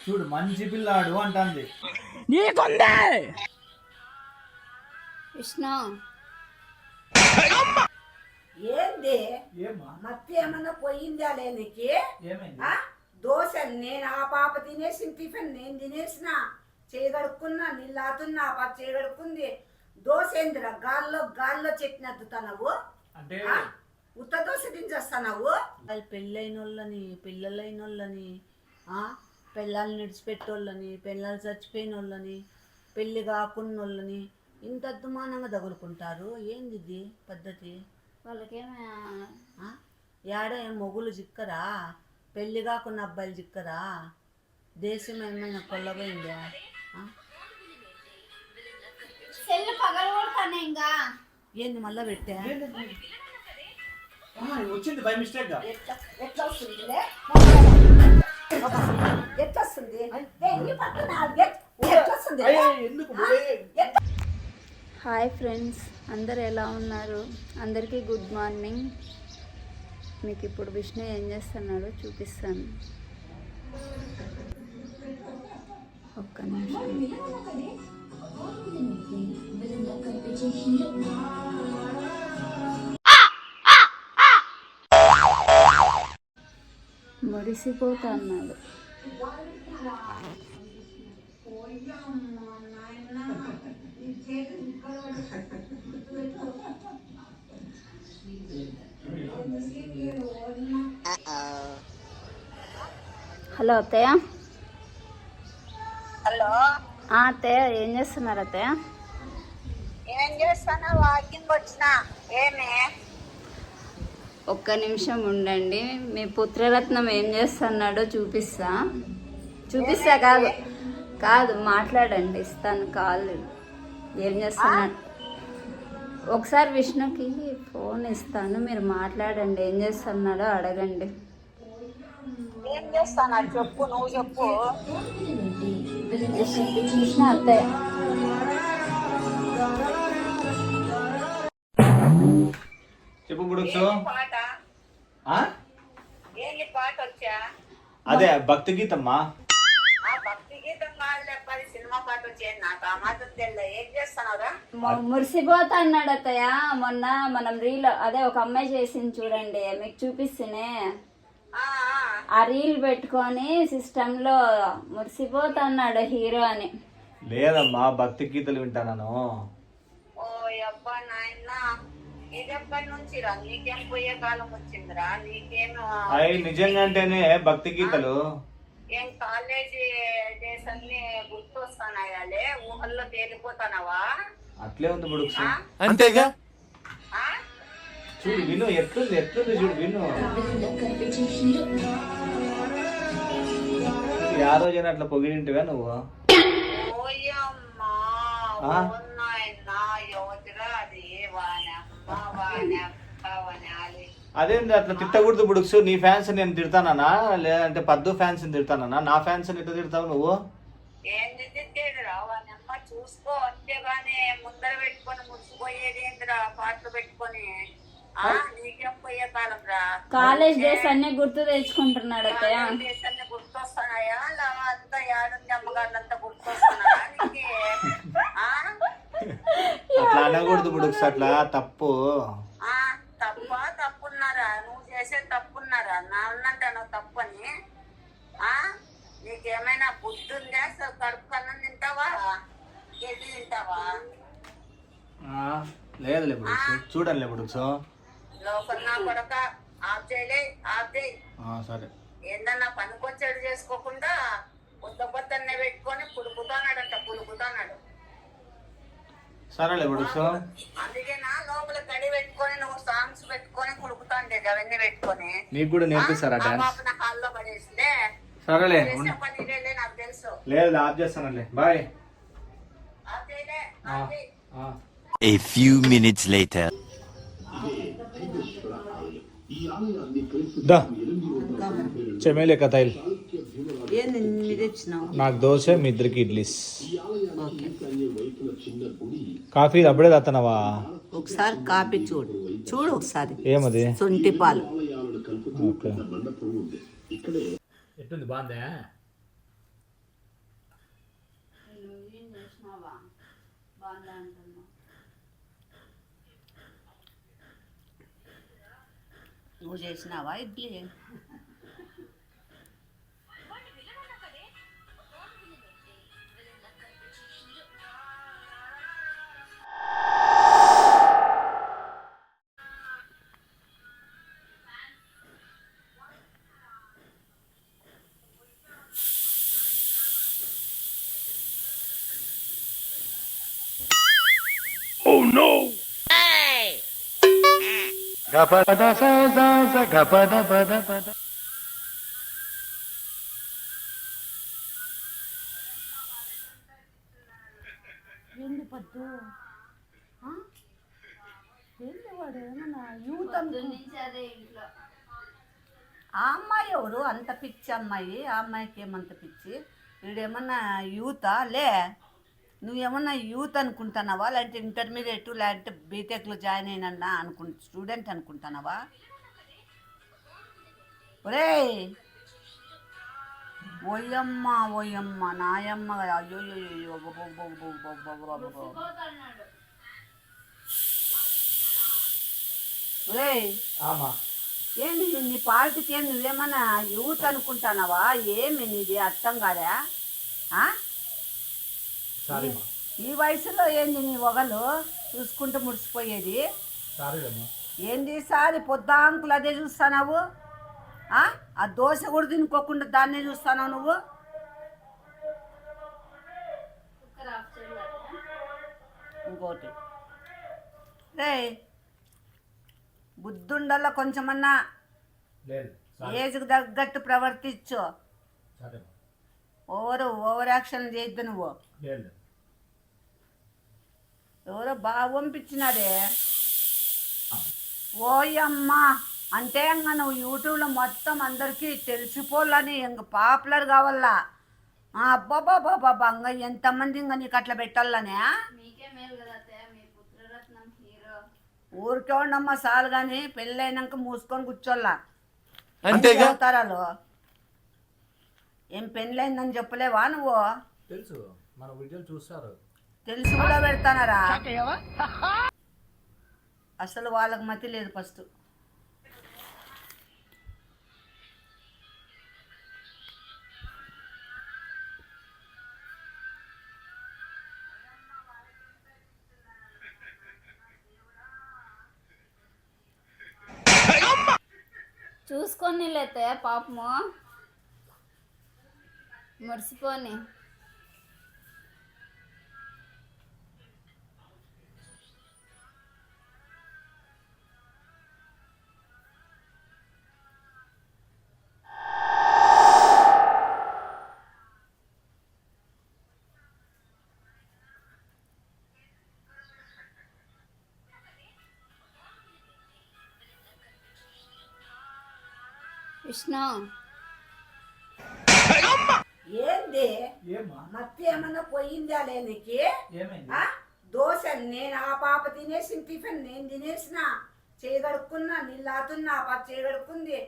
చూడు మంచి పిల్లాడు అంటుంది. నీకుందే విష్ణు ఏంది ఏమ్మా మత్తి ఏమన్నా పోయిందా లేనికి? ఏమైంది? దోశ నేను ఆ పాప తినేసిన టిఫిన్ నేను తినేసిన, చేయగడుక్కున్నా, నీళ్ళు ఆతున్నా, ఆ పాప చేయగడుక్కుంది. దోశ ఏందిరా గాల్లో చట్నీ అద్దుతావు? అంటే ఉత్త దోశ దించేస్తావు? వాళ్ళు పెళ్ళైన వాళ్ళని, పిల్లలైన వాళ్ళని, పిల్లల్ని నిడిచిపెట్టోళ్ళని, పిల్లలు చచ్చిపోయిన వాళ్ళని, పెళ్ళి కాకున్న వాళ్ళని ఇంత అద్దుమానంగా తగులుకుంటారు. ఏంది ఇది పద్ధతి? వాళ్ళకేమే ఏడ ఏం మొగులు చిక్కరా? పెళ్ళి కాకున్న అబ్బాయిలు చిక్కరా? దేశం ఏమైనా కొల్లబోయిందా? సెల్లు పగలు కొడతానే ఇంకా ఏంది మళ్ళా పెట్టా? వచ్చింది బై మిస్టేక్ గా. ఎట్లా వస్తుందిలే? ఎట్లా వస్తుంది? ఎట్లా వస్తుంది? ఎందుకు హాయ్ ఫ్రెండ్స్, అందరు ఎలా ఉన్నారు? అందరికీ గుడ్ మార్నింగ్. మీకు ఇప్పుడు విష్ణు ఏం చేస్తున్నాడో చూపిస్తాను. ఒక్క నిమిషం. మురిసిపోతా అన్నాడు. హలో అత్తయ్య. హలో అత్తయ్య ఏం చేస్తున్నారు అత్తయ్య? ఏం చేస్తానా? వాకింగ్ వచ్చినా. ఏమే? ఒక్క నిమిషం ఉండండి, మీ పుత్రరత్నం ఏం చేస్తున్నాడో చూపిస్తా కాదు మాట్లాడండి, ఇస్తాను కాల్. ఏం చేస్తున్నాడు ఒకసారి విష్ణుకి ఫోన్ ఇస్తాను, మీరు మాట్లాడండి, ఏం చేస్తున్నాడో అడగండి. ఏం చేస్తానా చెప్పు, నువ్వు చెప్పు. విష్ణు అత్తయ్య చెప్పు బుడుక్సు. పాట ఏంటి పాట వచ్చా? అదే భక్తి గీతమ్మా. ఆ భక్తి గీతం కాదు, లేకపోతే సినిమా పాట వచ్చేది. నాకు ఆ మాత్రం తెలియదు. ఏం చేస్తున్నావురా? మురిసిపోతా అన్నాడు అత్తయ్య. మొన్న మనం రీల్ అదే ఒక అమ్మాయి చేసింది చూడండి, మీకు చూపిస్తేనే ఆ రీల్ పెట్టుకొని సిస్టమ్ లో మురిసిపోతా అన్నాడు హీరో అని. లేదమ్మా, భక్తి గీతలు వింటాను. ఓ అబ్బా నాయన, ఇదెప్పటి నుంచి రా? నీకేం పోయే కాలం వచ్చిందిరా? నీకేమో అవి నిజంగా అంటేనే భక్తి గీతలు. ఏం కాలేజీ డేస్ అన్ని గుర్తొస్తానాయాలే? ఊహల్లో తేలిపోతానవా? అట్లే ఉంది బుడుక్సు. అంతేగా. చూడు విను, ఎట్లుంది చూడు విను. ఆ రోజైనా అట్లా పొగిడింటివా నువ్వు? ఓయమ్మా, నాయనా, యువతిరా అది అదేంది అట్లా తిట్టకూడదు బుడుక్సు. నీ ఫ్యాన్స్ నేను తిడతానా, లేదంటే పద్దు ఫ్యాన్స్ తిడతానా? నా ఫ్యాన్స్ ఎట్లా తిడతావు నువ్వు? ఏంది తిట్టేదిరా? వానమ్మ చూసుకో, అంతేగాని ముందర పెట్టుకొని మురిసిపోయేది ఏందిరా? పాటలు పెట్టుకొని నీకేం పోయే కాలం రా? కాలేజ్ డేస్ అన్ని గుర్తు తెచ్చుకుంటున్నాడు అత్తయ్య. డేస్ అన్ని గుర్తొస్తున్నాయా? అంతా ఏడుంది అమ్మగారులంతా గుర్తొస్తున్నారా నీకు? అట్లా అనకూడదు బుడుక్సు, అట్లా తప్పు. తప్పున్నారా? నువ్వు చేసేది తప్పున్నారా? నా ఉన్నంటే నువ్వు తప్పని. నీకేమైనా బుద్ధి ఉందా? కడుపు కన్నం తింటావా? గడ్డి తింటావా? లేదులే బుడుక్సు, చూడండి బుడుక్సు. లోపల నా కొడక ఆఫ్ చేయలే, ఆఫ్ చేయి. సరే. ఏందన్నా పనికొచ్చేది చేసుకోకుండా కొత్తనే పెట్టుకొని పులుకుతానాడు. సరేలే బుడుక్సు. అందుకేనా లోపల కడి పెట్టుకొని నువ్వు సాంగ్స్ పెట్టుకొని కులుకుతాండేది అవన్నీ పెట్టుకొని. నీకు కూడా నేర్పిస్తారా డాన్స్? హాల్లో పడేసిందే. సరేలే, పని నాకు తెలుసు. లేదు ఆఫ్ చేస్తానులే, బాయ్. ఆఫ్ చేయలే, ఆఫ్ చేయి. A few minutes later. దా చెమేలే కథాయిల్. ఏంది మీరు ఇచ్చినావు? నాకు దోశ, మీ ఇద్దరికి ఇడ్లీస్. కాఫీ అప్పుడే తాతనవా? ఒకసారి కాపీ చూడు ఒకసారి. ఏమది? సొంటి పాలు. ఓకే. ఎట్టుంది, బాగుందా? నువ్వేం చేసినావా బాగుందా అంటున్నా. నువ్వు చేసినావా ఇడ్లీ? ఏంది పద్దు? ఏంది వాడు ఏమన్నా యూత్ నుంచి అదే ఇంట్లో ఆ అమ్మాయి ఎవరు అంత పిచ్చి అమ్మాయి? ఆ అమ్మాయికి ఏమంత పిచ్చి? వీడేమన్నా యూతా? లే, నువ్వేమన్నా యూత్ అనుకుంటున్నావా, లేదంటే ఇంటర్మీడియట్ లేదంటే బీటెక్లో జాయిన్ అయినా స్టూడెంట్ అనుకుంటున్నావా? ఒరే ఓయమ్మ ఓయమ్మ నాయమ్మ, అయ్యో పోతున్నాడు. ఒరే ఏంది నీ పార్టీకి ఏం నువ్వేమన్నా యూత్ అనుకుంటున్నావా? ఏమి నీది అర్థం కాదా? ఈ వయసులో ఏంది నీ ఒగలు చూసుకుంటూ ముడిసిపోయేది? ఏంది సారి పొద్దాంకులు అదే చూస్తున్నావు? ఆ దోశ కూడా తినుకోకుండా దాన్నే చూస్తున్నావు నువ్వు. కుక్కర్ ఆఫ్ చేయాలి. ఇంకోటి రే, బుద్ధుండల్లో కొంచెమన్నా ఏజ్కి తగ్గట్టు ప్రవర్తించు. ఓవర్ యాక్షన్ చేయొద్దు నువ్వు. ఎవరో బాగా పంపించినారే. ఓయమ్మా అంటే ఇంకా నువ్వు యూట్యూబ్లో మొత్తం అందరికీ తెలిసిపోలని ఇంక పాపులర్ కావాలా? అబ్బాబాబాబా ఇంకా ఎంతమంది ఇంకా నీకు అట్లా పెట్టాలనే? మీకే మేలు కదా అత్తయ్య, మీ పుత్రరత్నం హీరో. ఊరికే ఉండమ్మా చాలు కానీ పెళ్ళైనాక మూసుకొని కూర్చోల్లా. అంతేగా? అవతారాలు ఏం పెళ్ళైందని చెప్పలేవా నువ్వు? తెలుసు, మన వీడియోలు చూస్తారు. తెలిసి కూడా పెడతానరా? అసలు వాళ్ళకి మతి లేదు ఫస్ట్. చూసుకొని లేతే పాపము మురిసిపోని. విష్ణు ఏంది మత్తి ఏమన్నా పోయిందా లేనికి? దోశ నేను ఆ పాప తినేసిన టిఫిన్ నేను తినేసిన, చేయగడుక్కున్నా, నీళ్ళు ఆతున్నా, ఆ పాప చేయగడుక్కుంది.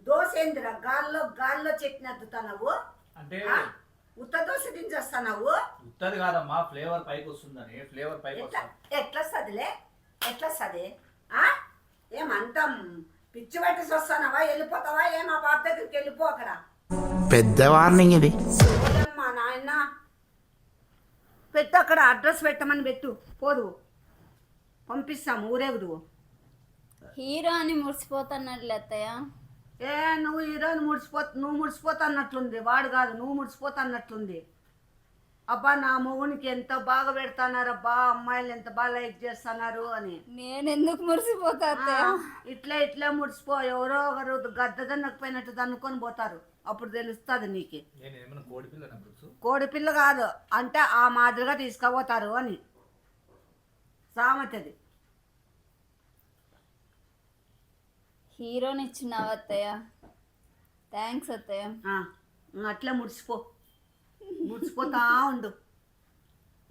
దోశ ఏందిరా గాల్లో చట్నీ అద్దుతున్నావు? అంటే ఉత్త దోశ దించేస్తున్నావు? ఉత్తది కాదమ్మా, ఫ్లేవర్ పైకి వస్తుందని. ఫ్లేవర్ పైకి ఎట్లా వస్తుందిలే? ఎట్లా వస్తుంది? ఏమంతా పిచ్చి పట్టేసి వస్తానవా? వెళ్ళిపోతావా? మా పాప దగ్గరికి వెళ్ళిపో. అక్కడ పెద్ద వార్నింగ్ ఇది. మా నాయన పెట్టు, అక్కడ అడ్రస్ పెట్టమని పెట్టు, పోదు పంపిస్తాము ఊరేగుదు. హీరో అని మురిసిపోతున్నాడు అత్తయ్య. నువ్వు హీరోని నువ్వు ముడిసిపోతా అన్నట్లుంది, వాడు కాదు నువ్వు ముడిసిపోతా అన్నట్లుంది. అబ్బా నా మొగునికి ఎంత బాగా పెడతానారబ్బా, అమ్మాయిలు ఎంత బాగా లైక్ చేస్తున్నారు అని. నేను ఎందుకు మురిసిపోతా అత్తయ్య? ఇట్లే ముడిసిపో. ఎవరో ఒకరు గద్ద దన్నకపోయినట్టు దన్నుకొని పోతారు, అప్పుడు తెలుస్తుంది నీకు. కోడిపిల్ల కాదు అంటే ఆ మాదిరిగా తీసుకుపోతారు అని సామెతది. హీరోని ఇచ్చినావు అత్తయ్య, థ్యాంక్స్ అత్తయ్య. అట్లే ముడిసిపోతా ఉండు.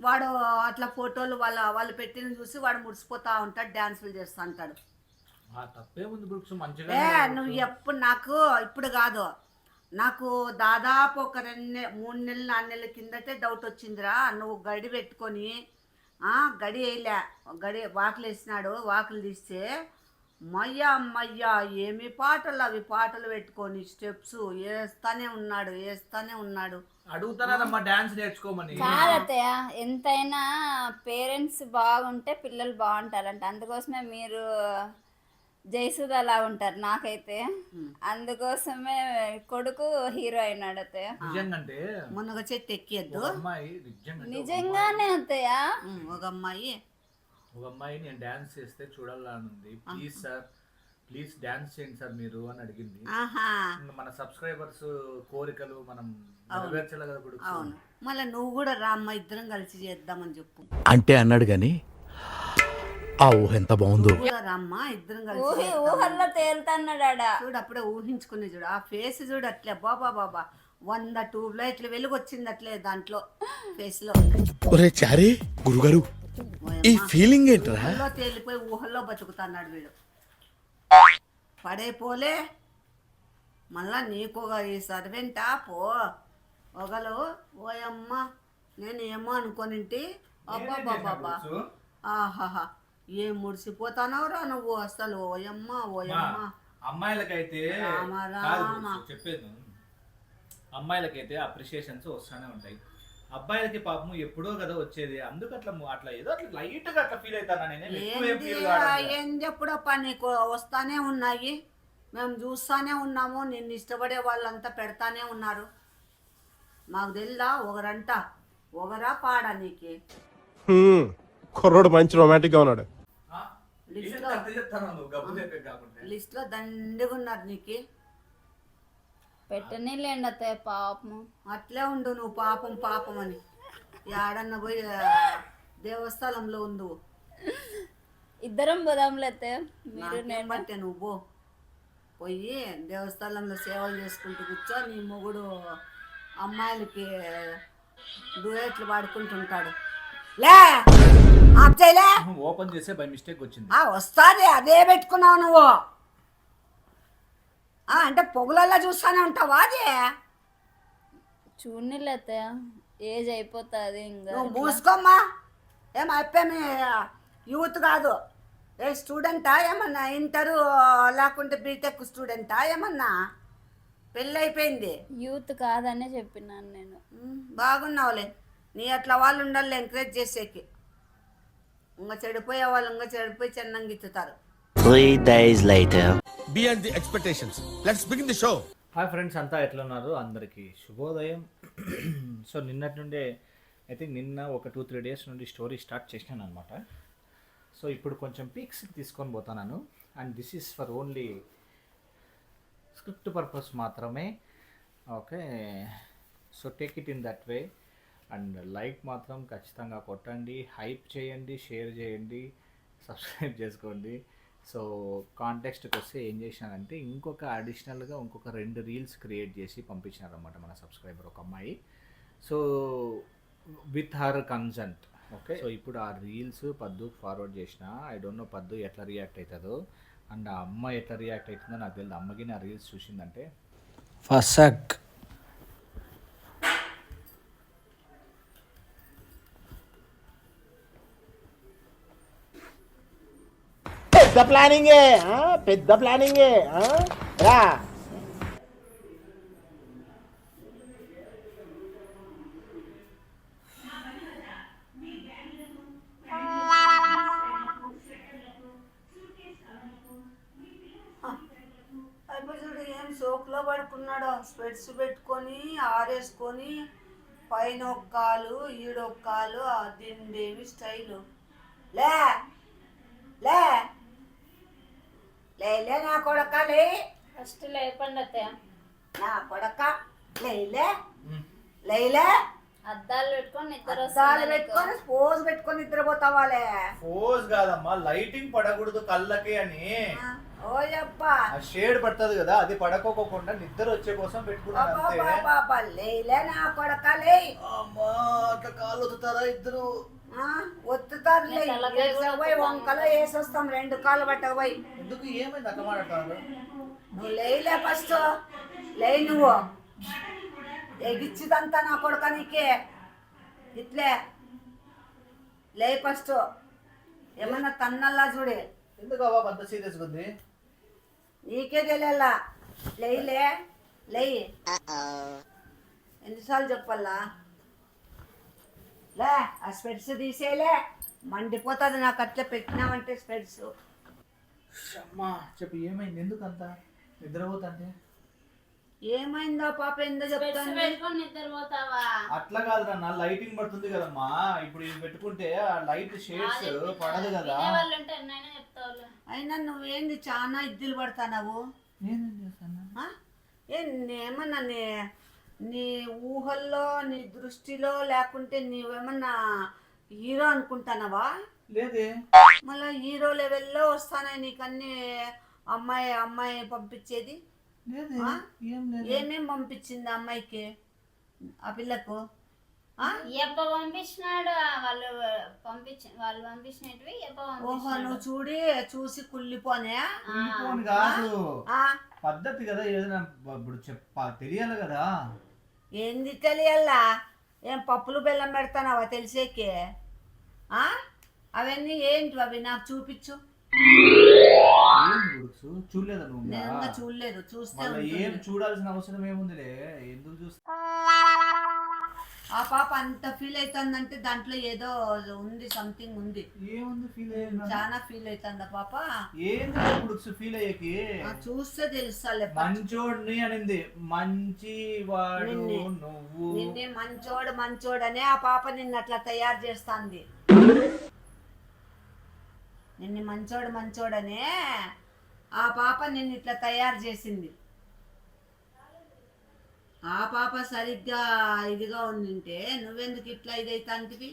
వాడు అట్లా ఫోటోలు వాళ్ళు పెట్టిన చూసి వాడు ముడిసిపోతా ఉంటాడు, డ్యాన్సులు చేస్తూ ఉంటాడు. నువ్వు ఎప్పుడు నాకు ఇప్పుడు కాదు, నాకు దాదాపు ఒక 3 నెలలు 4 నెలల కిందటే డౌట్ వచ్చిందిరా. నువ్వు గడి పెట్టుకొని గడి వేయలే, గడి వాకులు వేసినాడు, వాకులు తీస్తే మయ్యా ఏమి పాటలు, అవి పాటలు పెట్టుకొని స్టెప్స్ వేస్తానే ఉన్నాడు. అడుగుతానమ్మా డాన్స్ నేర్చుకోమని. కాదత్తయ్య, ఎంతైనా పేరెంట్స్ బాగుంటే పిల్లలు బాగుంటారంట. అందుకోసమే మీరు జయసుధ అలా ఉంటారు నాకైతే. అందుకోసమే కొడుకు హీరో అయినాడు అత్తయ్య. నిజంగంటే మునగ చెట్టు ఎక్కియద్దు అమ్మాయి నిజంగానే అత్తయ్య. ఒక అమ్మాయి నేను డాన్స్ చేస్తే చూడాలనుంది, ప్లీజ్ సార్ ప్లీజ్ డాన్స్ చేయండి సార్ మీరు అని అడిగింది. మన సబ్స్క్రైబర్స్ కోరికలు మనం నెరవేర్చాలి కదా ఇప్పుడు. అవును, మళ్ళీ నువ్వు కూడా రా అమ్మ, ఇద్దరం కలిసి చేద్దామని చెప్పు అంటే అన్నాడు గాని ఆ ఊహ ఎంత బాగుందో. రామ్మ, ఇద్దరం కలిసి ఊహల్లో తేలుతున్నాడా చూడు, అప్పుడే ఊహించుకుని చూడు ఆ ఫేస్ చూడు, అట్లే బాబా 100 ట్యూబ్లైట్లు వెలుగు వచ్చింది అట్లే దాంట్లో ఫేస్ లో. ఒరే చారీ గురుగారు, ఈ ఫీలింగ్ ఏంట్రా? ఊహల్లో తేలిపోయి ఊహల్లో బతుకుతున్నాడు వీడు. పడైపోలే మళ్ళా నీకు ఈ సర్వెంటా పో ఒకలు. ఓయమ్మ, నేను ఏమో అనుకోనింటి. అబ్బాబాబా, ఆహాహా, ఏం ముడిసిపోతానవరా నువ్వు అసలు. ఓయమ్మ అమ్మాయిలకైతే రామ చెప్పేది, అమ్మాయిలకైతే అప్రిషియేషన్స్ వస్తూనే ఉంటాయి. అబ్బాయిలకి పాపం ఎప్పుడో కదా వచ్చేది, అందుకు అట్లా ఏదో అట్లా లైట్ గా అట్లా ఫీల్ అవుతాను. ఏంది ఎప్పుడప్ప నీకు వస్తానే ఉన్నాయి, మేము చూస్తానే ఉన్నాము, నిన్ను ఇష్టపడే వాళ్ళంతా పెడతానే ఉన్నారు. మాకు తెల్లా ఒకరా పాడా నీకే. కుర్రోడు మంచి రొమాంటిక్ గా ఉన్నాడు. లిస్ట్ లో దండిగా ఉన్నారు నీకు. పెట్టనీలేండి అత్తయ్య పాపము. అట్లే ఉండు నువ్వు, పాపం అని. ఏడన్నా పోయి దేవస్థానంలో ఉండు. ఇద్దరం పోదాంలే అత్తయ్య, మీరు నేను. బట్టే నువ్వు పోయి దేవస్థానంలో సేవలు చేసుకుంటూ కూర్చో. నీ మొగుడు అమ్మాయిలకి డూయట్లు పాడుకుంటుంటాడు. లే అబ్జైలే, ఓపెన్ చేసే బై మిస్టేక్ వచ్చింది. వస్తాది, అదే పెట్టుకున్నావు నువ్వు. అంటే పొగలల్లా చూస్తానే ఉంటావా? అదే చూడనిలే అత్తయ్య, ఏజ్ అయిపోతుంది ఇంకా. నువ్వు మూసుకోమ్మా. ఏం అయిపోయి యూత్ కాదు, ఏ స్టూడెంటా ఏమన్నా? ఇంటరు లేకుంటే బీటెక్ స్టూడెంటా ఏమన్నా? పెళ్ళి అయిపోయింది. యూత్ కాదనే చెప్పినాను నేను. బాగున్నావులే, నీ అట్లా వాళ్ళు ఉండాలి ఎంకరేజ్ చేసేకి. ఇంకా చెడిపోయే వాళ్ళు ఇంకా చెడిపోయి చెన్నంగా ఇచ్చుతారు. 3 days later. Beyond the expectations. Let's begin the show. Hi friends, అంతా ఎట్లా ఉన్నారు? అందరికీ శుభోదయం. సో నిన్నటి నుండే ఐ థింక్ నిన్న ఒక 2-3 డేస్ నుండి స్టోరీ స్టార్ట్ చేసినాను అనమాట. సో ఇప్పుడు కొంచెం పిక్స్ తీసుకొని పోతున్నాను. And this is for only script purpose మాత్రమే. Okay, so take it in that way. And like మాత్రం ఖచ్చితంగా కొట్టండి, హైప్ చేయండి, షేర్ చేయండి, సబ్స్క్రైబ్ చేసుకోండి. సో కాంటెక్స్ట్కి వస్తే ఏం చేసినానంటే ఇంకొక అడిషనల్గా ఇంకొక 2 రీల్స్ క్రియేట్ చేసి పంపించినారనమాట మన సబ్స్క్రైబర్ ఒక అమ్మాయి. So with her consent. Okay, so ఇప్పుడు ఆ రీల్స్ పద్దుకు ఫార్వర్డ్ చేసిన. ఐ డోంట్ నో పద్దు ఎట్లా రియాక్ట్ అవుతుందో అండ్ ఆ అమ్మాయి ఎట్లా రియాక్ట్ అవుతుందో నాకు తెలియదు. అమ్మకి నా రీల్స్ చూసిందంటే ఫసక్. పెద్ద ప్లానింగే రా. చూడు ఏం సోకులో పడుకున్నాడు, స్పెట్స్ పెట్టుకొని ఆరేసుకొని, పైన ఒక కాలు ఈడొక కాలు, దిండేవి స్టైలు. లే లే లేలే నా కొడక, లే ఫస్ట్ లేపండి అత్తయ్య. నా కొడక, లేలే లేలే. అద్దాలు పెట్టుకొని నిద్ర అద్దాలు పెట్టుకొని పోజ్ పెట్టుకొని నిద్రపోతావాలే. పోజ్ కాదమ్మా, లైటింగ్ పడకూడదు కళ్ళకి అని. ఓయబ్బా, షేడ్ పడుతుంది కదా, అది పడకోకుండా నిద్ర వచ్చే కోసం పెట్టుకున్నాను. లేలే నా కొడక, లే. అమ్మా, అట్లా కాళ్ళు వత్తుతారా ఇద్దరు? ఒత్తుతారులే, పోయి వంకలో వేసొస్తాం 2 కాళ్ళు పట్టకపోయి. ఎందుకు, ఏమైంది అట్లా మాట్లాడతారు? నువ్వు లేలే ఫస్ట్, లే నువ్వు. ఎగిచ్చిదంతా నా కొడుక నీకే ఇట్లే లే ఫస్ట్ ఏమన్నా తన్నల్లా చూడే ఎందుకు అవ్వ అంత సీరియస్గా ఉంది? నీకే తెలియాలా లేయిలే లేయి ఎన్నిసార్లు చెప్పాలా లే ఆ స్పెడ్స్ తీసేయలే మండిపోతుంది నాకు అట్లా పెట్టినామంటే స్పెడ్స్ అమ్మా చెప్పు ఏమైంది, ఎందుకు అంత నిద్రపోతుంటే? ఏమైందా పాప ఎందుకు చెప్తాను పెట్టుకొని నిద్రపోతావా? అట్లా కాదు నాన్న, లైటింగ్ పడుతుంది కదమ్మా. ఇప్పుడు ఇది పెట్టుకుంటే ఆ లైట్ షేడ్స్ పడదు కదా. వాళ్ళు ఉంటే ఎన్నైనా చెప్తావు. అయినా నువ్వేంది చాలా ఇద్దులు పడతావు నేనేం చేస్తాను? ఏమన్నా నీ ఊహల్లో నీ దృష్టిలో లేకుంటే నీవేమన్నా హీరో అనుకుంటానవా? లేదే. మళ్ళీ హీరో లెవెల్లో వస్తానే నీకన్నీ అమ్మాయి అమ్మాయి పంపించేది. లేదే, ఆ? ఏం లేదు. ఏమేం పంపించింది ఆ అమ్మాయికి ఆ పిల్లకు? ఎప్ప పంపించినాడు? వాళ్ళు పంపించినవి ఎప్ప ఓహో నువ్వు చూసి కుళ్ళిపోనే ఫోన్ కాదు, ఆ? పద్ధతి కదా. ఏదైనా ఇప్పుడు తెలియాలి కదా. ఏంది తెలియాలా? ఏం పప్పులు బెల్లం పెడతానావా తెలిసేకి? అవన్నీ ఏంటి అవి నాకు చూపించు. చూడలేదా నువ్వు? నేను ఇంకా చూడలేదు, చూస్తే మళ్ళీ ఏం ఉంటుంది. చూడాల్సిన అవసరం ఏముందిలే, ఎందుకు చూస్తా? ఆ పాప అంత ఫీల్ అవుతుందంటే దాంట్లో ఏదో ఉంది, సంథింగ్ ఉంది. ఏముంది ఫీల్ అయ్యా? చాలా ఫీల్ అవుతుంది ఆ పాప. ఏంది ఇప్పుడు ఫీల్ అయ్యేకి? చూస్తే తెలుస్తాలే. మంచోడిని అనింది, మంచి వాడు నిన్నే. నువ్వు. నిన్నే మంచోడనే ఆ పాప నిన్ను అట్లా తయారు చేస్తాంది. నిన్ను మంచోడనే ఆ పాప నిన్ను ఇట్లా తయారు చేసింది. ఆ పాప సరిగ్గా ఇదిగా ఉండింటే నువ్వెందుకు ఇట్లా ఇదైతాంటివి?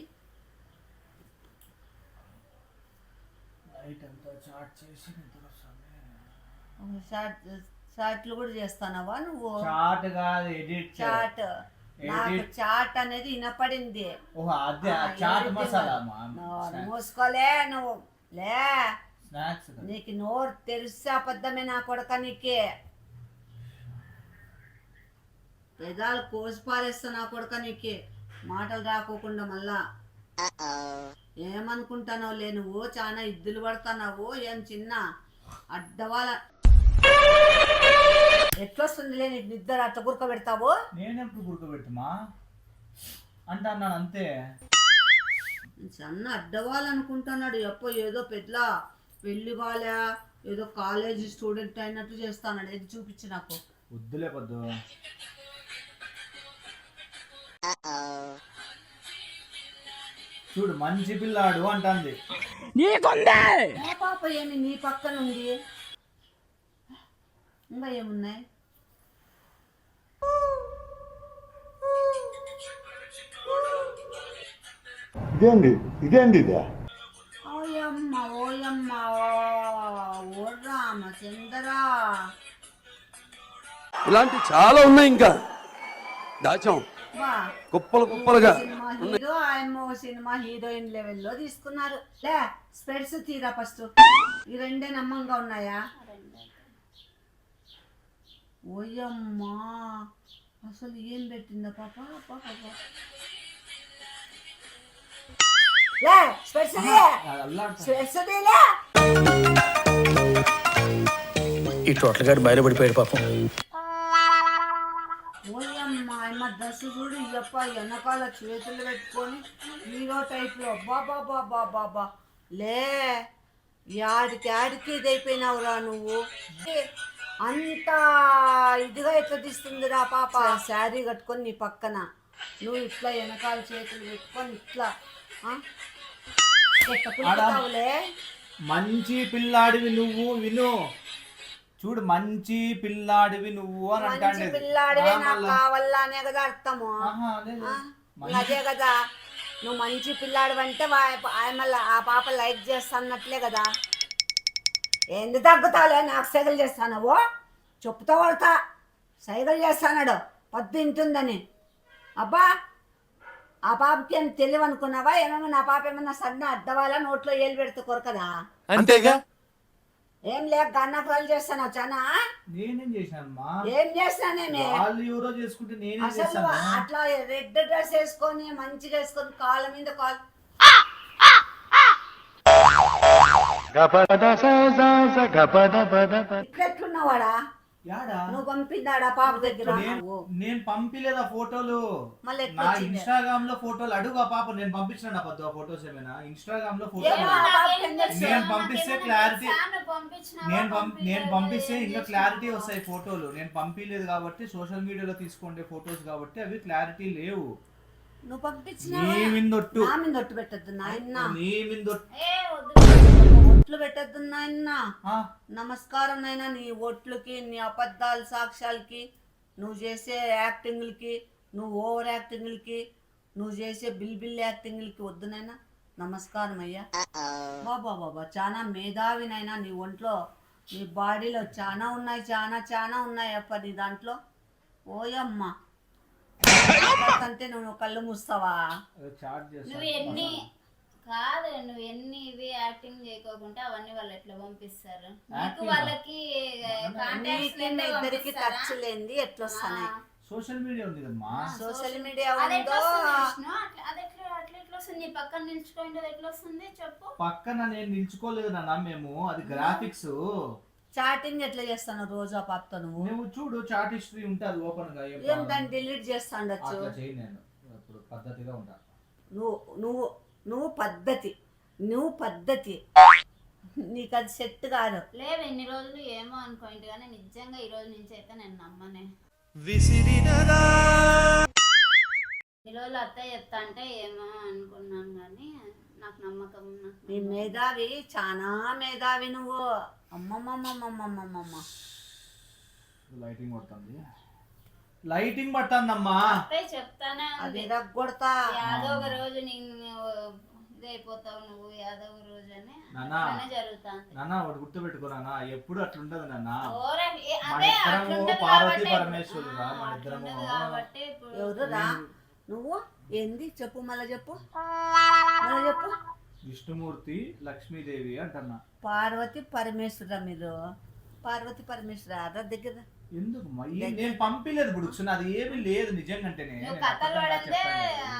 నైట్ అంతా చాట్ చేసి నిద్ర వస్తుంది. చాట్లు కూడా చేస్తానవా నువ్వు? చాట్ కాదు, ఎడిట్. చాట్ నాకు చాట్ అనేది వినపడింది. ఓహో అదే చాట్ మసాలా. మూసుకోలే నువ్వు లే. స్నాక్స్ నీకు నోరు తెలిస్తే అబద్ధమే నా కొడక. నీకే పెదాలు కోసి పారేస్తా నా కొడక. నీకే మాటలు రాకోకుండా మళ్ళా ఏమనుకుంటానో లే. నువ్వు చాలా ఇద్దులు పడతావు. ఏం చిన్న అడ్డవాల ఎట్లొస్తుంది లే నీకు నిద్ర? అట్లా గురకబెడతావు? నేనెప్పుడు గుర్తుపెట్టుమా అంటే అన్నాను అంతే. సన్న అడ్డవాలనుకుంటున్నాడు. ఎప్పో ఏదో పెద్ద పెళ్లి వాళ్ళ ఏదో కాలేజీ స్టూడెంట్ అయినట్టు చేస్తాడు. ఇది చూపించి నాకు. వద్దులే పొద్దు. చూడు మంచి పిల్లాడు అంటుంది. ఆ పాప ఏమి నీ పక్కన ఉంది? ఇంకా ఏమున్నాయి? ఇదేంది ఓయమ్మ ఓయమ్మ ఓ రామచంద్రా. ఇలాంటి చాలా ఉన్నాయి, ఇంకా దాచాం బా కుప్పలుగా. సినిమా హీరో ఆయమ్మో సినిమా హీరోయిన్ లెవెల్లో తీసుకున్నారు. లే స్పెడ్స్ తీరా ఫస్ట్. ఈ రెండే నమ్మంగా ఉన్నాయా? ఓయమ్మా అసలు ఏం పెట్టిందా పాప? లే స్పెడ్స్ లే. ఈ టోటల్ గారు బయలుపడిపోయాడు పాపం. ఓయమ్మ అమ్మ డ్రెస్ చూడు. ఇయ్యప్ప వెనకాల చేతులు పెట్టుకొని హీరో టైప్లో. బాబా లే యాడికి ఇదైపోయినావురా నువ్వు. అంత ఇదిగా ఎట్లా తీస్తుందిరా పాప? శారీ కట్టుకొని నీ పక్కన నువ్వు ఇట్లా వెనకాల చేతులు పెట్టుకొని ఇట్లా కుట్టుతావులే. మంచి పిల్లాడివి నువ్వు, విను. చూడు మంచి పిల్లాడివి నువ్వు అని మంచి అంటాండేది. పిల్లాడివే నాకు కావాలా అనే కదా అర్థము. ఆహా, లేదు. అదే కదా నువ్వు మంచి పిల్లాడు అంటే ఆ పాప లైక్ చేస్తాన్నట్లే కదా. ఎందుకు తగ్గుతావులే? నాకు సైగలు చేస్తానవు, చెప్పుతో కొడతా. సైగలు చేస్తానాడు పద్దు ఇంటుందని. అబ్బా ఆ పాపకి ఏం తెలివి అనుకున్నావా? ఏమేమో నా పాప ఏమన్నా సన్న అద్దవాలా నోట్లో ఏలు పెడితే కొరకదా? అంతేగా. ఏం లేక గన్నకాలు చేస్తాను చాలా. నేనేం చేశానమ్మా? ఏం చేస్తానేమే వాళ్ళు ఎవరో చేసుకుంటే నేనేం అసలు చేస్తాను? అట్లా రెడ్ డ్రెస్ వేసుకొని మంచిగా వేసుకొని కాళ్ళ మీద కాలు ఇట్లెట్లున్నావాడా? యాడా? నువ్వు పంపిందాడా పాప దగ్గర? నేను పంపిలేదా ఫోటోలు? మళ్ళీ నా ఎట్లా ఇన్స్టాగ్రామ్ లో ఫోటోలు అడుగు. ఆ పాప నేను పంపించిన నా పద్దు ఆ ఫోటోస్ ఏమైనా ఇన్స్టాగ్రామ్ లో ఏమో ఫోటోలు ఆ పాపకి ఏం తెలుసు? నేను పంపిస్తే క్లారిటీ నేను పంపించినా పంపిస్తే ఇంకా క్లారిటీ వస్తాయి ఫోటోలు. నేను పంపించలేదు కాబట్టి సోషల్ మీడియాలో తీసుకుంటే ఫోటోస్ కాబట్టి అవి క్లారిటీ లేవు. నువ్వు పంపించిన నీ మిందొట్టు నా మీద ఒట్టు పెట్టద్దు నాయన, నీ మిందొట్టు ఒట్లు పెట్టద్దు నాయన. ఆ, నమస్కారం నాయన. నీ ఒట్లకి, నీ అబద్ధాల సాక్ష్యాలకి, నువ్వు చేసే యాక్టింగ్లకి, నువ్వు ఓవర్ యాక్టింగ్లకి, నువ్వు చేసే బిల్ యాక్టింగ్లకి వద్దు నాయన. నమస్కారం అయ్యా. బాబా బాబా చాలా మేధావినైనా నీ ఒంట్లో, నీ బాడీలో చాలా ఉన్నాయి, చాలా ఉన్నాయి అప్ప నీ దాంట్లో. ఓయమ్మ అంటే నువ్వు కళ్ళు మూస్తావా? అదే చాట్ నువ్వు చేస్తా. ఎన్ని కాదు, నువ్వు ఎన్ని ఇవి యాక్టింగ్ చేయకోకుంటే అవన్నీ వాళ్ళు ఎట్లా పంపిస్తారు నీకు? Acting వాళ్ళకి నీకు మీ ఇద్దరికి టచ్ లేనిది ఎట్లా వస్తాయి? సోషల్ మీడియా ఉంది కదమ్మా. సోషల్ మీడియా అది ఎట్లా ఉందో వస్తుంది విష్ణు? అది ఎట్లా వస్తుంది? నీ పక్కన నిల్చుకోండి, అది ఎట్లా వస్తుంది చెప్పు. పక్కన నేను నిల్చుకోలేదు నాన్న, మేము అది గ్రాఫిక్స్. చాటింగ్ ఎట్లా చేస్తాను రోజు ఆ పాపతో? నువ్వు చూడు చాట్ హిస్టరీ ఉంటుంది ఓపెన్ గా. ఏం దాన్ని డిలీట్ చేస్తా ఉండొచ్చు. అట్లా చేయి, నేను ఇప్పుడు పద్ధతిగా ఉంటా. నువ్వు నువ్వు నువ్వు పద్ధతి, నువ్వు పద్ధతి, నీకు అది సెట్ కాదు. లేవు ఇన్ని రోజులు ఏమో అనుకోండి కానీ నిజంగా ఈ రోజు నుంచి అయితే నేను నమ్మనే. ఈ రోజులు అత్తయ్య చెప్తా అంటే ఏమో అనుకున్నాను కానీ నాకు నమ్మకం. నీ మేధావి, చాలా మేధావి నువ్వు. అమ్మమ్మమ్మమ్మమ్మమ్మమ్మ. లైటింగ్ పడుతుంది, లైటింగ్ పడుతుందమ్మా. అత్తయ్య చెప్తానే అది ఉంది, రగ్గొడతా. యాదో ఒక రోజు నేను ఇదైపోతావు నువ్వు, యాదో ఒక రోజు అని నానా అట్లనే జరుగుతుంది. నాన్న ఒకటి గుర్తు పెట్టుకో నాన్న, ఎప్పుడు అట్లుంటది నాన్న. మన అదే ఇద్దరము అట్లుంటది పార్వతి కాబట్టి పరమేశ్వరులుగా, మన ఇద్దరము అట్లుంటది కాబట్టి ఇప్పుడు ఎవరురా నువ్వు? ఏంది చెప్పు, మళ్ళా చెప్పు, మళ్ళా చెప్పు. విష్ణుమూర్తి లక్ష్మీదేవి అంటన్నా. పార్వతి పరమేశ్వర మీరు, పార్వతి పరమేశ్వర అదా దగ్గర. ఎందుకు నేను పంపిలేదు బుడుక్స్, అది ఏమీ లేదు నిజంగానే. నువ్వు కథలు పడితే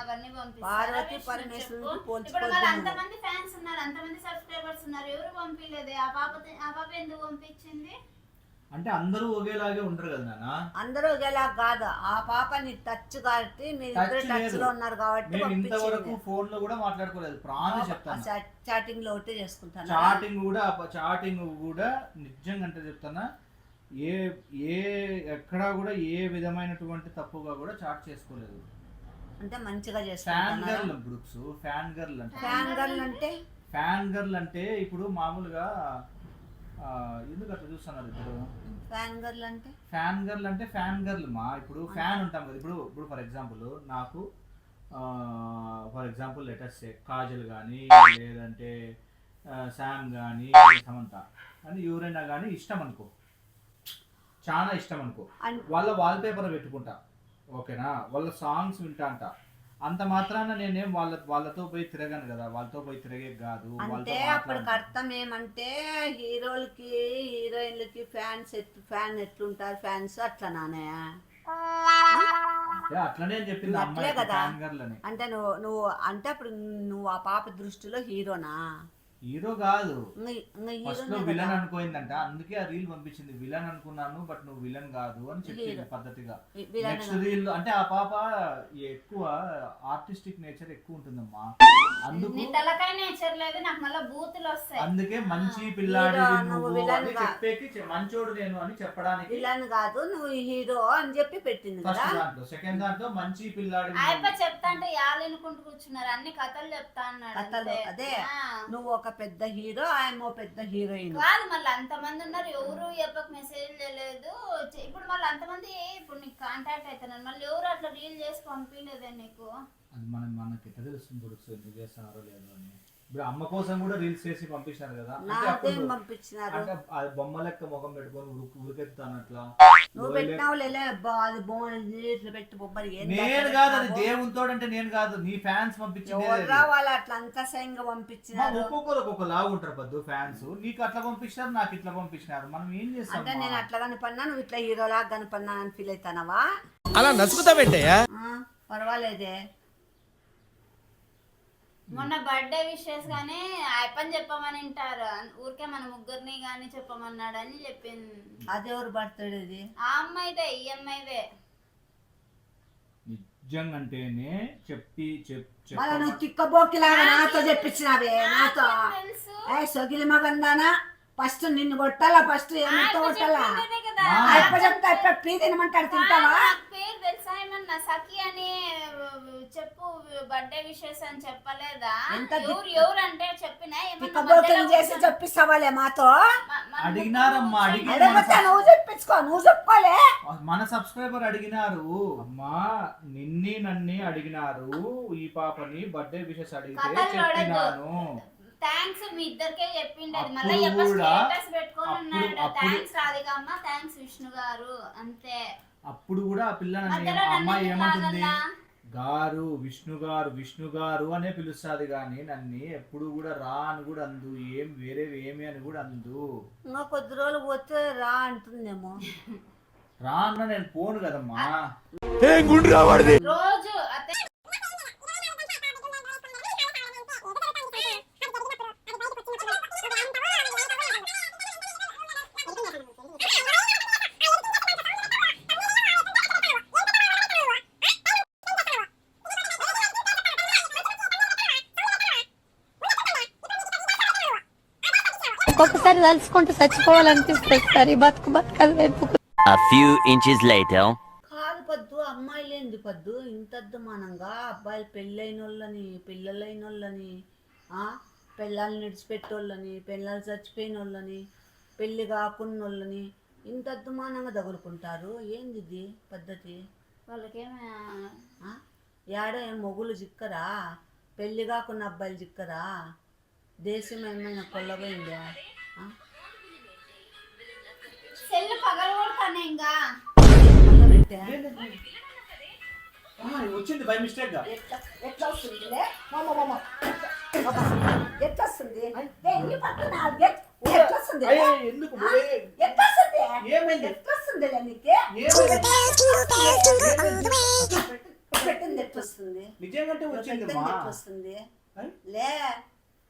అవన్నీ పార్వతి పంపిస్తారు. పరమేశ్వరుడికి ఇప్పుడు పోల్చుకోవద్దు వాళ్ళు నువ్వు. అంతమంది ఫ్యాన్స్ ఉన్నారు, అంతమంది సబ్స్క్రైబర్స్ ఉన్నారు, ఎవరు పంపించలేదు? ఆ పాప ఎందుకు పంపించింది? అంటే అందరూ ఒకేలాగే ఉండరు కదా నాన్న. అందరూ ఒకేలా కాదు. ఆ పాప నీ టచ్ కాబట్టి మీరు ఇద్దరు Touch టచ్ లేదు. లో ఉన్నారు కాబట్టి మేము ఇంతవరకు పంపించింది. ఫోన్ లో కూడా మాట్లాడుకోలేదు, ప్రాణం చెప్తాను. చాటింగ్ లో ఒకటే చేసుకుంటాను. చాటింగ్ కూడా నిజంగా అంటే చెప్తానా, ఎక్కడా కూడా ఏ విధమైనటువంటి తప్పుగా కూడా చాట్ చేసుకోలేదు. అంటే మంచిగా ఫ్యాన్ చేసుకుంటాను. గర్ల్ బుక్స్, ఫ్యాన్ గర్ల్ అంటే ఫ్యాన్ గర్ల్ అంటే ఫ్యాన్ గర్ల్ అంటే ఇప్పుడు మామూలుగా ఎందుకు అట్లా చూస్తున్నారు ఇప్పుడు? ఫ్యాన్ గర్ల్ అంటే ఫ్యాన్ గర్ల్ అంటే ఫ్యాన్ గర్ల్ మా, ఇప్పుడు ఫ్యాన్ ఉంటాం కదా. ఇప్పుడు ఫర్ ఎగ్జాంపుల్ నాకు ఫర్ ఎగ్జాంపుల్ లెటర్స్ కాజల్ కానీ లేదంటే శామ్ కానీ సమంత అని ఎవరైనా కానీ ఇష్టం అనుకో, చాలా ఇష్టం అనుకో, వాళ్ళ వాల్పేపర్ పెట్టుకుంటా, ఓకేనా, వాళ్ళ సాంగ్స్ వింటా అంట. అంత మాత్రాన నేనేం వాళ్ళతో పోయి తిరగాను కదా, వాళ్ళతో పోయి తిరిగే కాదు. అంటే అప్పటికి అర్థం ఏమంటే హీరోలకి హీరోయిన్లకి ఫ్యాన్ ఎట్లుంటారు ఫ్యాన్స్ అట్లా నానే. అట్లనే అని చెప్పింది అట్లే అమ్మాయి కదా. ఫ్యాన్ గర్ల్ అని. అంటే నువ్వు అంటే అప్పుడు నువ్వు ఆ పాప దృష్టిలో హీరోనా? హీరో కాదు, ఫస్ట్ లో హీరో విలన్ అనుకోయిందంట, అందుకే ఆ రీల్ పంపించింది. విలన్ అనుకున్నాను బట్ నువ్వు విలన్ కాదు అని చెప్పింది పద్ధతిగా. నెక్స్ట్ రీల్ అంటే ఆ పాప ఎక్కువ ఆర్టిస్టిక్ నేచర్ ఎక్కువ ఉంటుందమ్మా, అందుకు నీ తలకాయ నేచర్ లేదు, నాకు మళ్ళీ బూతులు వస్తాయి. అందుకే మంచి పిల్లాడి హీరో నువ్వు నువ్వు విలన్ అని చెప్పేకి మంచోడు నేను అని చెప్పడానికి విలన్ కాదు నువ్వు హీరో అని చెప్పి పెట్టింది కదా. ఫస్ట్ దాంట్లో. సెకండ్ దాంట్లో మంచి పిల్లాడి ఆయప్ప చెప్తా అంటే యాలనుకుంటూ కూర్చున్నారు, అన్ని కథలు చెప్తా అన్నాడు. కథలు అంతే. అదే ఆ. నువ్వు ఒక పెద్ద హీరో, ఆయన పెద్ద హీరోయిన్. కాదు మళ్ళీ అంతమంది ఉన్నారు, ఎవరు ఎప్పకి మెసేజ్ చేయలేదు. ఇప్పుడు మళ్ళీ అంతమంది ఇప్పుడు నీకు కాంటాక్ట్ అవుతున్నారు, మళ్ళీ ఎవరు అట్లా రీల్ చేసి పంపించలేదే నీకు? అది మనకి ఎట్లా తెలుస్తుంది బుడుక్స్ ఎందుకు చేస్తున్నారో లేదో అని. ఇప్పుడు అమ్మ కోసం కూడా రీల్స్ చేసి పంపించినారు కదా, అంటే నాకేం అప్పుడు పంపించినారు? అంటే అది బొమ్మ లెక్క ముఖం పెట్టుకొని ఉరికెత్తాను అట్లా. నువ్వు పెట్టినావు లేలే అబ్బా, అది బాగుంది ఇట్లా పెట్టి బొమ్మలు ఏం నేను కాదు, అది దేవునితో అంటే నేను కాదు, నీ ఫ్యాన్స్ పంపించింది. ఎవర్రా వాళ్ళు అట్లా అంకసంగా పంపించినారు? ఒక్కొక్కరు ఒక్కొక్క లాగా ఉంటారు పద్దు ఫ్యాన్స్. నీకు అట్లా పంపించినారు, నాకు ఇట్లా పంపించినారు, మనం ఏం చేస్తాం? అంటే నేను అట్లా కనపడినా, నువ్వు ఇట్లా హీరోలా కనపడినా అని ఫీల్ అవుతానవా? అలా నసుకుతావేంటయ్యా? పర్వాలేదే. మొన్న బర్త్డే విషెస్ గానీ అయిపోయి చెప్పమని వింటారు, ఊరికే మన ముగ్గురిని గానీ చెప్పమన్నాడని చెప్పింది. అదెవరు బర్త్డేది? ఆ అమ్మాయిదే, ఈ అమ్మాయిదే. నిజంగానే మళ్ళా నువ్వు తిక్కబోకిలాగా నాతో చెప్పించినావే, నాతో. ఏ సొగిలి మగందానా, ఫస్ట్ నిన్ను కొట్టాలా, ఫస్ట్ ఏమితో కొట్టాలా? అయిపో చెప్తా, అయిపో పీ తినమంటాడు, తింటావా? పేరు తెలుసా ఏమన్నా? సఖి అని చెప్పు, బర్త్డే విషెస్ అని చెప్పలేదా? ఎవరు అంటే చెప్పినా తిక్కబోకిలు చేసి చెప్పిస్తావాలే మాతో? అడిగినారమ్మా, అడగచ్చా, నువ్వు చెప్పించుకో, నువ్వు చెప్పుకోలే. మన సబ్స్క్రైబర్ అడిగినారు అమ్మా, నన్ను అడిగినారు, ఈ పాపని బర్త్డే విషెస్ అడిగితే చెప్పినాను. థ్యాంక్స్ మీ ఇద్దరికే చెప్పిండేది, మళ్ళీ స్టేటస్ పెట్టుకొని ఉన్నాడు. థ్యాంక్స్ రాధిక అమ్మ, థ్యాంక్స్ విష్ణు గారు, అంతే. అప్పుడు కూడా ఆ పిల్ల అమ్మాయి ఏమంటుంది, గారు విష్ణు గారు అనే పిలుస్తుంది కానీ నన్ను ఎప్పుడు కూడా రా అని కూడా అందు, ఏం వేరే ఏమి అని కూడా అందు. ఇంకా కొద్ది రోజులు పోతే రా అంటుందేమో. రా అన్న నేను పోను కదమ్మా. రోజు అదే ఒక్కొక్కసారి తలుచుకుంటూ చచ్చిపోవాలనిపిస్తుంది సార్, ఈ బతుకు బతకదు. A few inches later. కాదు పద్దు, అమ్మాయిలేంది పద్దు ఇంత అద్దమానంగా అబ్బాయిలు పెళ్ళైన వాళ్ళని, పిల్లలైన వాళ్ళని, పెళ్ళాలను నిడిచిపెట్టోళ్ళని, పెళ్ళాలు చచ్చిపోయిన వాళ్ళని, పెళ్ళి కాకున్న వాళ్ళని ఇంత అద్దమానంగా తగులుకుంటారు. ఏంది ఇది పద్ధతి? వాళ్ళకేమే ఏడో ఏం మొగులు చిక్కరా? పెళ్ళి కాకున్న అబ్బాయిలు చిక్కరా? దేశం ఏమైనా కొల్లబోయిందా? సెల్ పగలగొడతానే ఇంకా. వచ్చింది బై మిస్టేక్ గా. ఎట్లా వస్తుందిలే? ఎట్లా వస్తుంది? వస్తుంది లే,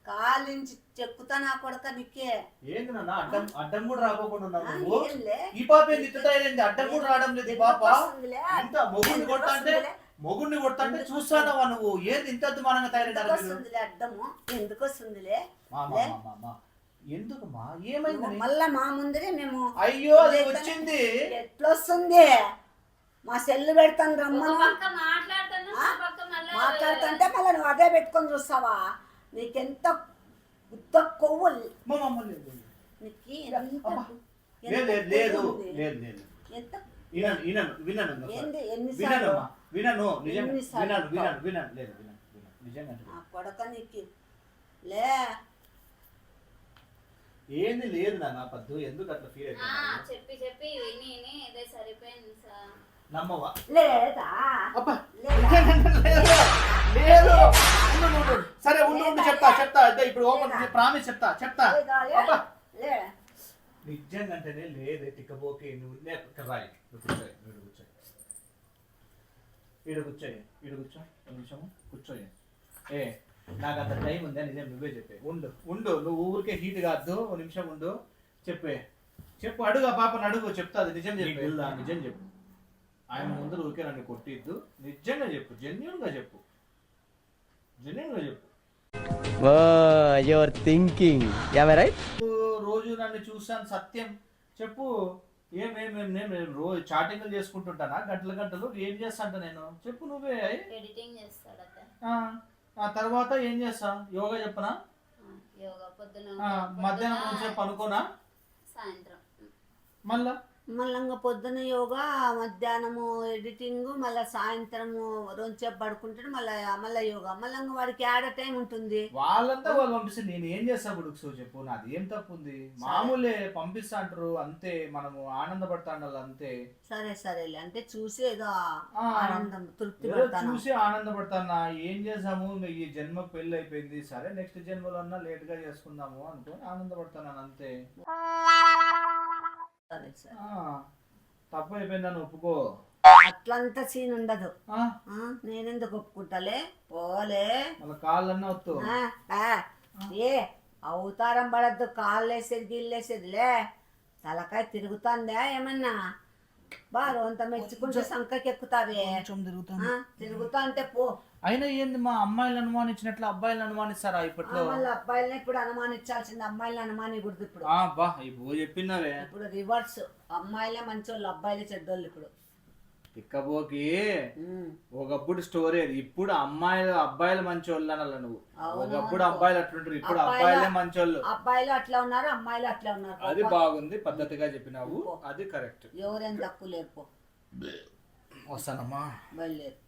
కాలించి చెక్కుతా నా కొడక నిక్కే. ఏంది నాన్న అడ్డం కూడా రాకోకుండా నువ్వు? ఈ పాప ఏంది అడ్డం కూడా రావడం లేదు. ఈ పాప ఇంత మొగుడిని కొడతాంటే చూస్తానవా నువ్వు? ఏంది ఇంత అద్దుమానంగా తయారైనారు? అడ్డము ఎందుకు వస్తుందిలే? ఎందుకమ్మా, ఏమైంది? మళ్ళా మా ముందరే మేము. అయ్యో అది వచ్చింది. ఎట్లా వస్తుంది? మా సెల్లు పెడతాను రమ్మను మాట్లాడుతుంటే మళ్ళీ నువ్వు అదే పెట్టుకొని చూస్తావా? నీకెంత గుత్త కొవ్వు. కొడక నీకు లే, ఏంది లేదు నా పద్దు, ఎందుకు అట్లా ఫీల్ అవుతుంది? చెప్పి చెప్పి విని ఇదే సరిపోయింది సార్. నమ్మవా? లేదా లేదు. సరే ఉండు చెప్తా ఇప్పుడు ఓపెన్ ప్రామిస్ చెప్తా. నిజంగానే లేదే తిక్కబోకే. నువ్వు రాయి, కూర్చో నిమిషము కూర్చోయి. నాకు అంత టైం ఉందా? నిజం నువ్వే చెప్పే. ఉండు నువ్వు ఊరికే హీట్ కాదు, నిమిషం ఉండు. చెప్పు అడుగు, ఆ పాపను అడుగు, చెప్తా. అది నిజం చెప్పు, నిజం చెప్పు. ఆయన ముందు ఊరికే నన్ను కొట్టిద్దు, నిజంగా చెప్పు, జెన్యూన్ గా చెప్పు. రోజు నన్ను చూసాను, సత్యం చెప్పు. నేను రోజు చాటింగ్లు చేసుకుంటుంటానా గంటలు? ఏం చేస్తాంట నేను? చెప్పు నువ్వే. ఎడిటింగ్ చేస్తాడు. ఆ తర్వాత ఏం చేస్తా? యోగా చెప్పనా? యోగా పొద్దున, మధ్యాహ్నం కొంచెం పనుకోనా? సాయంత్రం మళ్ళీ పొద్దున యోగా, మధ్యాహ్నము ఎడిటింగ్, మళ్ళీ సాయంత్రము రొంచేపు పడుకుంటాడు, మళ్ళీ యోగా. మళ్ళీ వాడికి ఆడ టైం ఉంటుంది. వాళ్ళంతా వాళ్ళు పంపిస్తే నేను ఏం చేస్తా బుడుక్సు చెప్పు, నాది ఏం తప్పు ఉంది? మామూలే పంపిస్తా అంటారు అంతే, మనము ఆనందపడతా ఉండాలి అంతే. సరేలే అంటే చూసి ఏదో ఆనందం తృప్తి ఏదో పడతాను. చూసి ఆనందపడతానా, ఏం చేసాము ఈ జన్మ పెళ్లి అయిపోయింది, సరే నెక్స్ట్ జన్మలో అన్నా లేట్ గా చేసుకుందాము అనుకొని ఆనందపడతాను అంతే. సరే తప్పు అయిపోయిందని ఒప్పుకో. అట్లంతా సీన్ ఉండదు. నేనెందుకు ఒప్పుకుంటాలే, పోలే. మళ్ళీ కాళ్ళన్నా వద్దు. ఏ అవతారం పడద్దు, కాళ్ళు వేసేది గిళ్ళు వేసేదిలే. తలకాయ తిరుగుతుందా ఏమన్నా? బారు అంత మెచ్చుకుంటే సంఖకి ఎక్కుతావే. తిరుగుతా అంటే పో. అయినా ఏంది మా అమ్మాయిలు అనుమానించినట్లు అబ్బాయిలు అనుమానిస్తారా ఇప్పట్లో? మళ్ళీ అబ్బాయిలని ఇప్పుడు అనుమానించాల్సింది, అమ్మాయిలను అనుమానికూడదు ఇప్పుడు. బా ఇప్పుడు చెప్పినావే. ఇప్పుడు రివర్స్, అమ్మాయిలే మంచోళ్ళు, అబ్బాయిలే చెడ్డోళ్ళు ఇప్పుడు. తిక్కబోకి ఒకప్పుడు స్టోరీ అది. ఇప్పుడు అబ్బాయిలు మంచోళ్ళు అనాల నువ్వు. ఒకప్పుడు అబ్బాయిలు అట్లుంటారు, ఇప్పుడు అబ్బాయిలే మంచోళ్ళు. అబ్బాయిలు అట్లా ఉన్నారు, అమ్మాయిలు అట్లా ఉన్నారు. అది బాగుంది, పద్ధతిగా చెప్పినావు, అది కరెక్ట్. ఎవరేం తక్కువ లేరు. వస్తానమ్మా. బయలుదేరు.